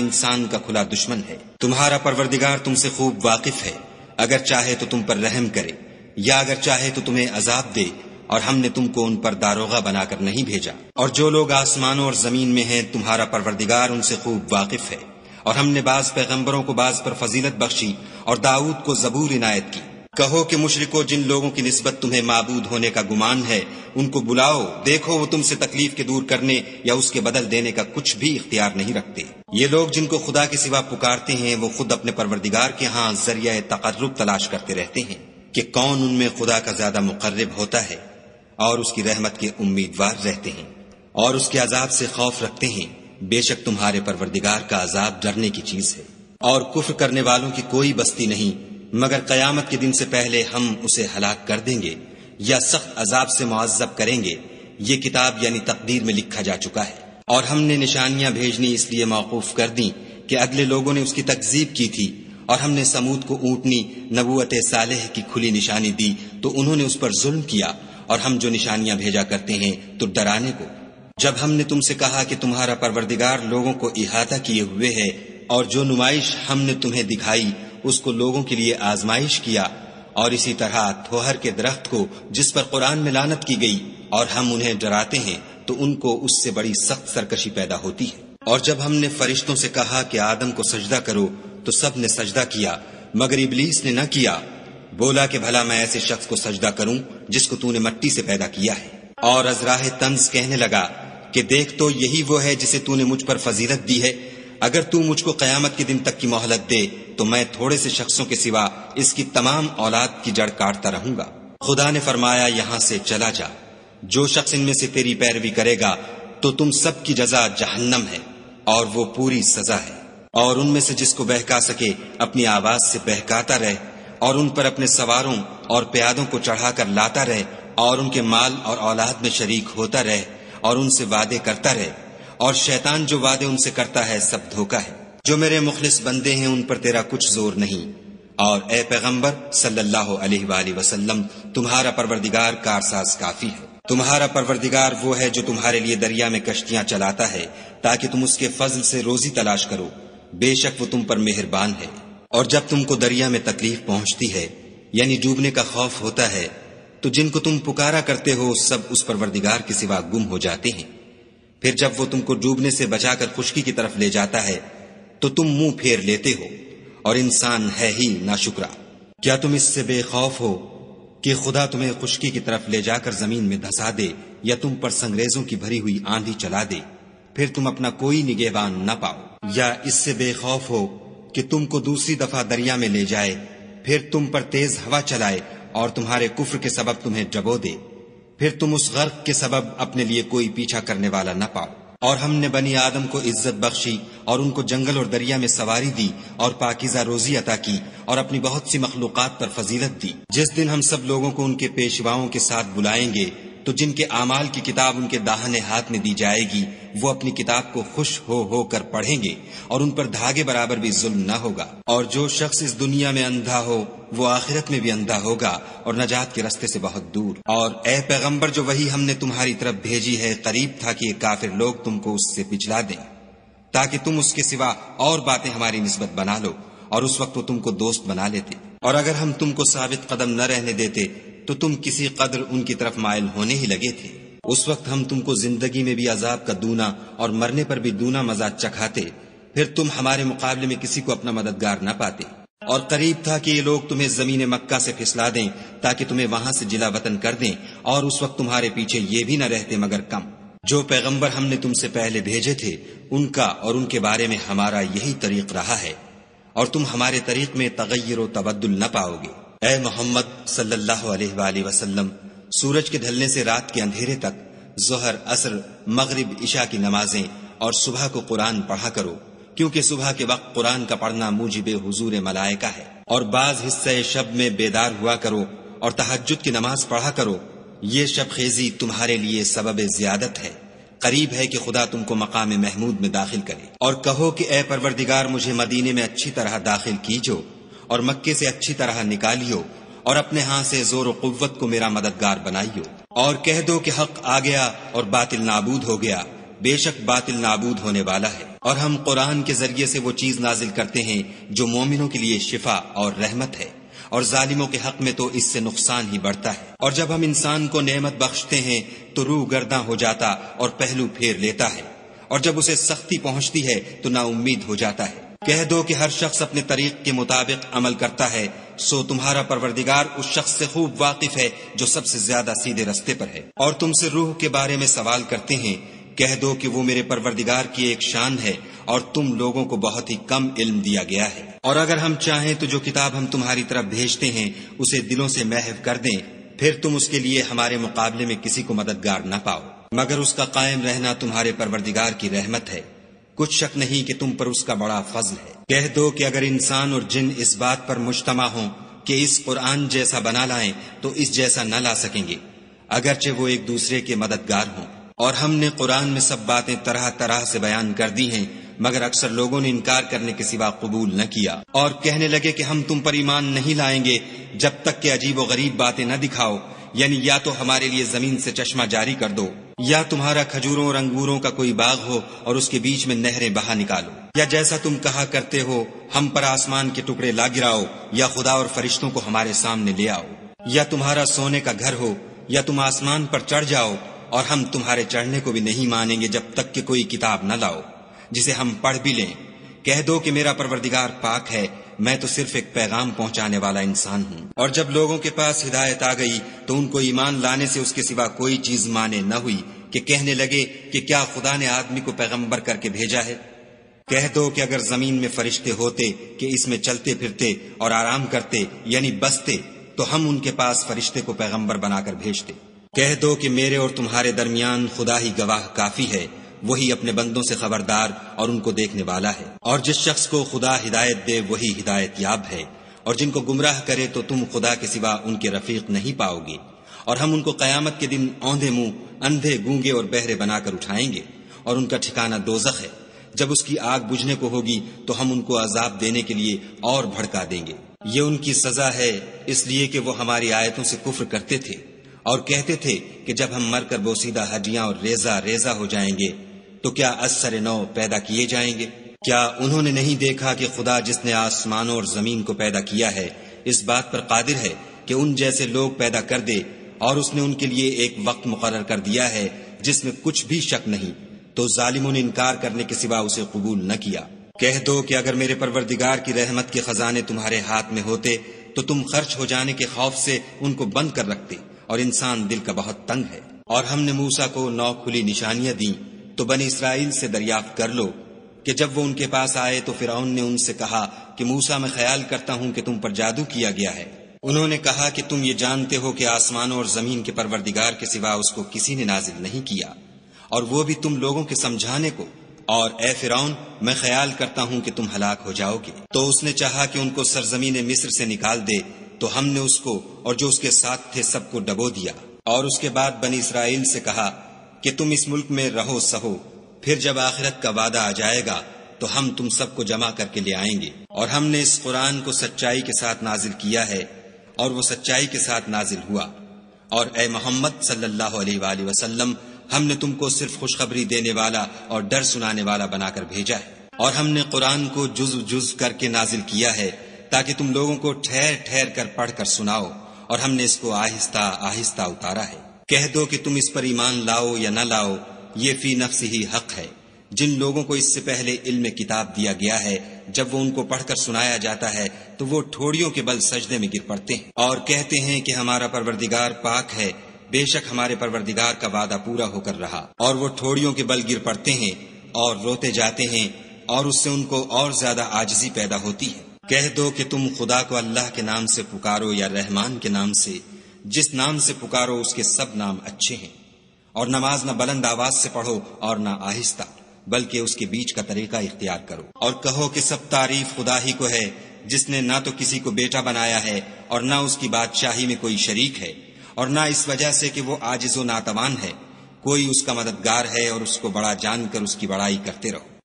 انسان کا کھلا دشمن ہے۔ تمہارا پروردگار تم سے خوب واقف ہے، اگر چاہے تو تم پر رحم کرے یا اگر چاہے تو تمہیں عذاب دے، اور ہم نے تم کو ان پر داروغہ بنا کر نہیں بھیجا۔ اور جو لوگ آسمانوں اور زمین میں ہیں تمہارا پروردگار ان سے خوب واقف ہے، اور ہم نے بعض پیغمبروں کو بعض پر فضیلت بخشی اور داؤد کو زبور عنایت کی۔ کہو کہ مشرکو، جن لوگوں کی نسبت تمہیں معبود ہونے کا گمان ہے ان کو بلاؤ، دیکھو وہ تم سے تکلیف کے دور کرنے یا اس کے بدل دینے کا کچھ بھی اختیار نہیں رکھتے۔ یہ لوگ جن کو خدا کے سوا پکارتے ہیں وہ خود اپنے پروردگار کے ہاں ذریعہ تقرب تلاش کرتے رہتے ہیں کہ کون ان میں خدا کا زیادہ مقرب ہوتا ہے، اور اس کی رحمت کے امیدوار رہتے ہیں اور اس کے عذاب سے خوف رکھتے ہیں۔ بے شک تمہارے پروردگار کا عذاب ڈرنے کی چیز ہے، اور کفر کرنے والوں کی کوئی بستی نہیں مگر قیامت کے دن سے پہلے ہم اسے ہلاک کر دیں گے یا سخت عذاب سے معذب کریں گے۔ یہ کتاب یعنی تقدیر میں لکھا جا چکا ہے۔ اور ہم نے نشانیاں بھیجنی اس لیے موقوف کر دیں کہ اگلے لوگوں نے اس کی تکذیب کی تھی، اور ہم نے سمود کو اونٹنی نبوت صالح کی کھلی نشانی دی تو انہوں نے اس پر ظلم کیا، اور ہم جو نشانیاں بھیجا کرتے ہیں تو ڈرانے کو۔ جب ہم نے تم سے کہا کہ تمہارا پروردگار لوگوں کو احاطہ کیے ہوئے ہے، اور جو نمائش ہم نے تمہیں دکھائی اس کو لوگوں کے لیے آزمائش کیا، اور اسی طرح تھوہر کے درخت کو جس پر قرآن میں لعنت کی گئی، اور ہم انہیں ڈراتے ہیں تو ان کو اس سے بڑی سخت سرکشی پیدا ہوتی ہے۔ اور جب ہم نے فرشتوں سے کہا کہ آدم کو سجدہ کرو تو سب نے سجدہ کیا مگر ابلیس نے نہ کیا، بولا کہ بھلا میں ایسے شخص کو سجدہ کروں جس کو تو نے مٹی سے پیدا کیا ہے۔ اور از راہ طنز کہنے لگا کہ دیکھ تو یہی وہ ہے جسے تو نے مجھ پر فضیلت دی ہے، اگر تو مجھ کو قیامت کے دن تک کی مہلت دے تو میں تھوڑے سے شخصوں کے سوا اس کی تمام اولاد کی جڑ کاٹتا رہوں گا۔ خدا نے فرمایا یہاں سے چلا جا، جو شخص ان میں سے تیری پیروی کرے گا تو تم سب کی جزا جہنم ہے، اور وہ پوری سزا ہے۔ اور ان میں سے جس کو بہکا سکے اپنی آواز سے بہکاتا رہے، اور ان پر اپنے سواروں اور پیادوں کو چڑھا کر لاتا رہے، اور ان کے مال اور اولاد میں شریک ہوتا رہے، اور ان سے وعدے کرتا رہے، اور شیطان جو وعدے ان سے کرتا ہے سب دھوکا ہے۔ جو میرے مخلص بندے ہیں ان پر تیرا کچھ زور نہیں، اور اے پیغمبر صلی اللہ علیہ وآلہ وسلم تمہارا پروردگار کارساز کافی ہے۔ تمہارا پروردگار وہ ہے جو تمہارے لیے دریا میں کشتیاں چلاتا ہے تاکہ تم اس کے فضل سے روزی تلاش کرو، بے شک وہ تم پر مہربان ہے۔ اور جب تم کو دریا میں تکلیف پہنچتی ہے یعنی ڈوبنے کا خوف ہوتا ہے تو جن کو تم پکارا کرتے ہو سب اس پروردگار کے سوا گم ہو جاتے ہیں، پھر جب وہ تم کو ڈوبنے سے بچا کر خشکی کی طرف لے جاتا ہے تو تم منہ پھیر لیتے ہو، اور انسان ہے ہی ناشکرا۔ کیا تم اس سے بے خوف ہو کہ خدا تمہیں خشکی کی طرف لے جا کر زمین میں دھسا دے یا تم پر سنگریزوں کی بھری ہوئی آندھی چلا دے، پھر تم اپنا کوئی نگہبان نہ پاؤ؟ یا اس سے بے خوف ہو کہ تم کو دوسری دفعہ دریا میں لے جائے، پھر تم پر تیز ہوا چلائے اور تمہارے کفر کے سبب تمہیں ڈبو دے، پھر تم اس غرق کے سبب اپنے لیے کوئی پیچھا کرنے والا نہ پاؤ؟ اور ہم نے بنی آدم کو عزت بخشی اور ان کو جنگل اور دریا میں سواری دی اور پاکیزہ روزی عطا کی اور اپنی بہت سی مخلوقات پر فضیلت دی۔ جس دن ہم سب لوگوں کو ان کے پیشواؤں کے ساتھ بلائیں گے تو جن کے اعمال کی کتاب ان کے داہنے ہاتھ میں دی جائے گی وہ اپنی کتاب کو خوش ہو کر پڑھیں گے اور ان پر دھاگے برابر بھی ظلم نہ ہوگا۔ اور جو شخص اس دنیا میں اندھا ہو وہ آخرت میں بھی اندھا ہوگا اور نجات کے رستے سے بہت دور۔ اور اے پیغمبر جو وحی ہم نے تمہاری طرف بھیجی ہے قریب تھا کہ یہ کافر لوگ تم کو اس سے پچھلا دیں تاکہ تم اس کے سوا اور باتیں ہماری نسبت بنا لو، اور اس وقت وہ تم کو دوست بنا لیتے۔ اور اگر ہم تم کو ثابت قدم نہ رہنے دیتے تو تم کسی قدر ان کی طرف مائل ہونے ہی لگے تھے۔ اس وقت ہم تم کو زندگی میں بھی عذاب کا دونا اور مرنے پر بھی دونا مزہ چکھاتے، پھر تم ہمارے مقابلے میں کسی کو اپنا مددگار نہ پاتے۔ اور قریب تھا کہ یہ لوگ تمہیں زمین مکہ سے پھسلا دیں تاکہ تمہیں وہاں سے جلا وطن کر دیں، اور اس وقت تمہارے پیچھے یہ بھی نہ رہتے مگر کم۔ جو پیغمبر ہم نے تم سے پہلے بھیجے تھے ان کا اور ان کے بارے میں ہمارا یہی طریق رہا ہے، اور تم ہمارے طریق میں تغیر و تبدل نہ پاؤ گے۔ اے محمد صلی اللہ علیہ وآلہ وسلم سورج کے ڈھلنے سے رات کے اندھیرے تک ظہر، عصر، مغرب، عشاء کی نمازیں اور صبح کو قرآن پڑھا کرو، کیونکہ صبح کے وقت قرآن کا پڑھنا موجب حضور ملائکہ ہے۔ اور بعض حصہ شب میں بیدار ہوا کرو اور تہجد کی نماز پڑھا کرو، یہ شب خیزی تمہارے لیے سبب زیادت ہے، قریب ہے کہ خدا تم کو مقام محمود میں داخل کرے۔ اور کہو کہ اے پروردگار مجھے مدینے میں اچھی طرح داخل کیجو اور مکے سے اچھی طرح نکالیو، اور اپنے ہاں سے زور و قوت کو میرا مددگار بنائیو۔ اور کہہ دو کہ حق آ گیا اور باطل نابود ہو گیا، بے شک باطل نابود ہونے والا ہے۔ اور ہم قرآن کے ذریعے سے وہ چیز نازل کرتے ہیں جو مومنوں کے لیے شفا اور رحمت ہے، اور ظالموں کے حق میں تو اس سے نقصان ہی بڑھتا ہے۔ اور جب ہم انسان کو نعمت بخشتے ہیں تو روح گرداں ہو جاتا اور پہلو پھیر لیتا ہے، اور جب اسے سختی پہنچتی ہے تو نا امید ہو جاتا ہے۔ کہہ دو کہ ہر شخص اپنے طریق کے مطابق عمل کرتا ہے، سو تمہارا پروردگار اس شخص سے خوب واقف ہے جو سب سے زیادہ سیدھے رستے پر ہے۔ اور تم سے روح کے بارے میں سوال کرتے ہیں، کہہ دو کہ وہ میرے پروردگار کی ایک شان ہے اور تم لوگوں کو بہت ہی کم علم دیا گیا ہے۔ اور اگر ہم چاہیں تو جو کتاب ہم تمہاری طرف بھیجتے ہیں اسے دلوں سے محو کر دیں، پھر تم اس کے لیے ہمارے مقابلے میں کسی کو مددگار نہ پاؤ، مگر اس کا قائم رہنا تمہارے پروردگار کی رحمت ہے، کچھ شک نہیں کہ تم پر اس کا بڑا فضل ہے۔ کہہ دو کہ اگر انسان اور جن اس بات پر مجتمع ہوں کہ اس قرآن جیسا بنا لائیں تو اس جیسا نہ لا سکیں گے، اگرچہ وہ ایک دوسرے کے مددگار ہوں۔ اور ہم نے قرآن میں سب باتیں طرح طرح سے بیان کر دی ہیں، مگر اکثر لوگوں نے انکار کرنے کے سوا قبول نہ کیا، اور کہنے لگے کہ ہم تم پر ایمان نہیں لائیں گے جب تک کہ عجیب و غریب باتیں نہ دکھاؤ، یعنی یا تو ہمارے لیے زمین سے چشمہ جاری کر دو، یا تمہارا کھجوروں اور انگوروں کا کوئی باغ ہو اور اس کے بیچ میں نہریں بہا نکالو، یا جیسا تم کہا کرتے ہو ہم پر آسمان کے ٹکڑے لا گراؤ، یا خدا اور فرشتوں کو ہمارے سامنے لے آؤ، یا تمہارا سونے کا گھر ہو، یا تم آسمان پر چڑھ جاؤ، اور ہم تمہارے چڑھنے کو بھی نہیں مانیں گے جب تک کہ کوئی کتاب نہ لاؤ جسے ہم پڑھ بھی لیں۔ کہہ دو کہ میرا پروردگار پاک ہے، میں تو صرف ایک پیغام پہنچانے والا انسان ہوں۔ اور جب لوگوں کے پاس ہدایت آ گئی تو ان کو ایمان لانے سے اس کے سوا کوئی چیز مانے نہ ہوئی کہ کہنے لگے کہ کیا خدا نے آدمی کو پیغمبر کر کے بھیجا ہے؟ کہہ دو کہ اگر زمین میں فرشتے ہوتے کہ اس میں چلتے پھرتے اور آرام کرتے یعنی بستے، تو ہم ان کے پاس فرشتے کو پیغمبر بنا کر بھیجتے۔ کہہ دو کہ میرے اور تمہارے درمیان خدا ہی گواہ کافی ہے، وہی اپنے بندوں سے خبردار اور ان کو دیکھنے والا ہے۔ اور جس شخص کو خدا ہدایت دے وہی ہدایت یاب ہے، اور جن کو گمراہ کرے تو تم خدا کے سوا ان کے رفیق نہیں پاؤ گے۔ اور ہم ان کو قیامت کے دن اوندھے منہ، اندھے، گونگے اور بہرے بنا کر اٹھائیں گے، اور ان کا ٹھکانہ دوزخ ہے۔ جب اس کی آگ بجھنے کو ہوگی تو ہم ان کو عذاب دینے کے لیے اور بھڑکا دیں گے۔ یہ ان کی سزا ہے اس لیے کہ وہ ہماری آیتوں سے کفر کرتے تھے اور کہتے تھے کہ جب ہم مر کر بوسیدہ ہڈیاں اور ریزہ ریزہ ہو جائیں گے تو کیا از سر نو پیدا کیے جائیں گے؟ کیا انہوں نے نہیں دیکھا کہ خدا جس نے آسمانوں اور زمین کو پیدا کیا ہے اس بات پر قادر ہے کہ ان جیسے لوگ پیدا کر دے، اور اس نے ان کے لیے ایک وقت مقرر کر دیا ہے جس میں کچھ بھی شک نہیں، تو ظالموں نے انکار کرنے کے سوا اسے قبول نہ کیا۔ کہہ دو کہ اگر میرے پروردگار کی رحمت کے خزانے تمہارے ہاتھ میں ہوتے تو تم خرچ ہو جانے کے خوف سے ان کو بند کر رکھتے، اور انسان دل کا بہت تنگ ہے۔ اور ہم نے موسیٰ کو 9 کھلی نشانیاں دیں، تو بنی اسرائیل سے دریافت کر لو کہ جب وہ ان کے پاس آئے تو فرعون نے ان سے کہا کہ موسیٰ میں خیال کرتا ہوں کہ تم پر جادو کیا گیا ہے۔ انہوں نے کہا کہ تم یہ جانتے ہو کہ آسمانوں اور زمین کے پروردگار کے سوا اس کو کسی نے نازل نہیں کیا، اور وہ بھی تم لوگوں کے سمجھانے کو، اور اے فرعون میں خیال کرتا ہوں کہ تم ہلاک ہو جاؤ گے۔ تو اس نے چاہا کہ ان کو سرزمین مصر سے نکال دے، تو ہم نے اس کو اور جو اس کے ساتھ تھے سب کو ڈبو دیا، اور اس کے بعد بنی اسرائیل سے کہا کہ تم اس ملک میں رہو سہو، پھر جب آخرت کا وعدہ آ جائے گا تو ہم تم سب کو جمع کر کے لے آئیں گے۔ اور ہم نے اس قرآن کو سچائی کے ساتھ نازل کیا ہے، اور وہ سچائی کے ساتھ نازل ہوا۔ اور اے محمد صلی اللہ علیہ وآلہ وسلم، ہم نے تم کو صرف خوشخبری دینے والا اور ڈر سنانے والا بنا کر بھیجا ہے، اور ہم نے قرآن کو جز جز کر کے نازل کیا ہے تاکہ تم لوگوں کو ٹھہر ٹھہر کر پڑھ کر سناؤ، اور ہم نے اس کو آہستہ آہستہ اتارا ہے۔ کہہ دو کہ تم اس پر ایمان لاؤ یا نہ لاؤ، یہ فی نفس ہی حق ہے۔ جن لوگوں کو اس سے پہلے علم کتاب دیا گیا ہے، جب وہ ان کو پڑھ کر سنایا جاتا ہے تو وہ ٹھوڑیوں کے بل سجدے میں گر پڑتے ہیں اور کہتے ہیں کہ ہمارا پروردگار پاک ہے، بے شک ہمارے پروردگار کا وعدہ پورا ہو کر رہا۔ اور وہ ٹھوڑیوں کے بل گر پڑتے ہیں اور روتے جاتے ہیں، اور اس سے ان کو اور زیادہ عاجزی پیدا ہوتی ہے۔ کہہ دو کہ تم خدا کو اللہ کے نام سے پکارو یا رحمان کے نام سے، جس نام سے پکارو اس کے سب نام اچھے ہیں، اور نماز نہ بلند آواز سے پڑھو اور نہ آہستہ، بلکہ اس کے بیچ کا طریقہ اختیار کرو۔ اور کہو کہ سب تعریف خدا ہی کو ہے، جس نے نہ تو کسی کو بیٹا بنایا ہے اور نہ اس کی بادشاہی میں کوئی شریک ہے، اور نہ اس وجہ سے کہ وہ عاجز و ناتوان ہے، کوئی اس کا مددگار ہے، اور اس کو بڑا جان کر اس کی بڑائی کرتے رہو۔